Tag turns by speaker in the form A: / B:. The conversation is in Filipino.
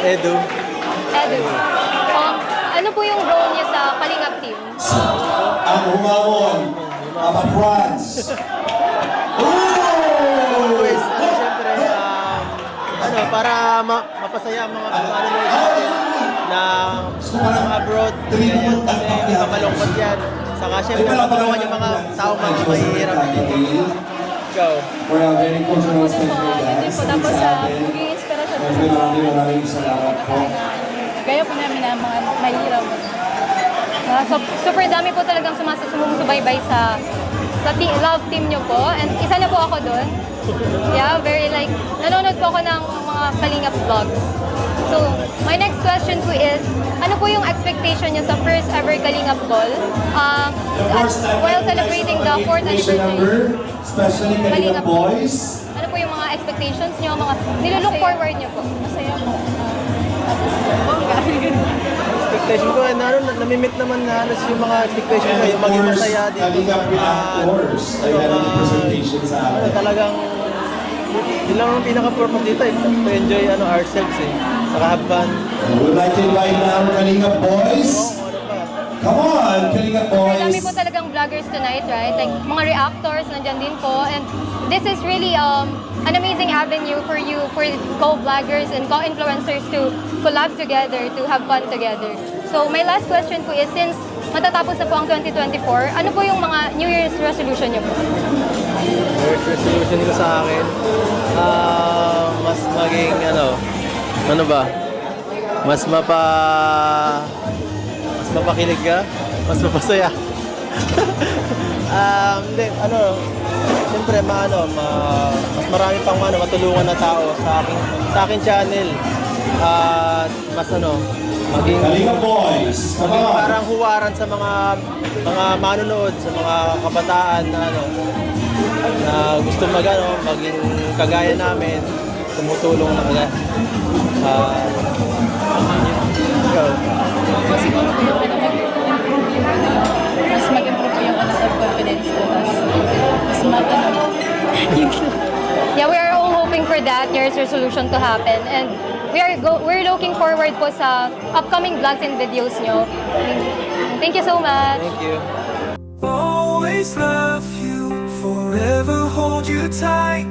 A: Edu.
B: Edu. Ano po yung role niya sa Kalingap team?
C: Ang humamon, Papa Franz.
A: Always, siyempre, para mapasaya ang mga manonood natin na abroad. Ganyan, kasi mamalungkot yan. Saka siyempre, matulungan yung mga tao mahihirap dito. Ikaw.
C: For a very cultural special
D: Yun
C: dance.
D: po, tapos maging inspirasyon po sa
C: Maraming salamat po.
D: gaya po namin na mga mahirap.
B: So, super dami po talagang sumusubaybay sa love team nyo po. And isa na po ako doon. Yeah, very like, nanonood po ako ng mga Kalingap vlogs. So, my next question po is, ano po yung expectation nyo sa first ever Kalingap Ball? While celebrating the 4th anniversary.
C: Especially Kalingap Boys.
B: Ano po yung mga expectations nyo, mga nilulook forward nyo po?
D: Masaya po.
A: Expectation ko, namimit naman na halos yung mga expectation ko, yung maging masaya dito.
C: Kalingap Reactors. Ayan ang presentation sa atin.
A: Talagang, yun lang ang pinaka-purpose dito eh. To enjoy ourselves eh. Saka have fun.
C: Would like to invite now Kalingap Boys. Come on, Kalingap
B: Dami
C: Boys.
B: po talagang vloggers tonight, right? Like, mga reactors, nandyan din po. And this is really an amazing avenue for you, for co-vloggers and co-influencers to collab together, to have fun together. So, my last question po is, since matatapos na po ang 2024, ano po yung mga New Year's resolution niyo po?
A: First resolution ko sa akin, mas maging ano ba? Mas mapakilig ka, mas mapasaya. Hindi, siyempre mas marami pang matulungan na tao sa aking channel. At mas maging
C: Kalingap Boys. Come
A: maging
C: on.
A: parang huwaran sa mga manonood, sa mga kabataan na gusto maging kagaya namin, tumutulong na kagaya. Ikaw.
D: Siguro po yung mag-improve yung mas mag-improve po yung self-confidence ko. Mas
B: Yeah, we are all hoping for that New Year's resolution to happen. And we're looking forward po sa upcoming vlogs and videos nyo. Thank you so much.
A: Thank you.
E: Always love you, forever hold you tight.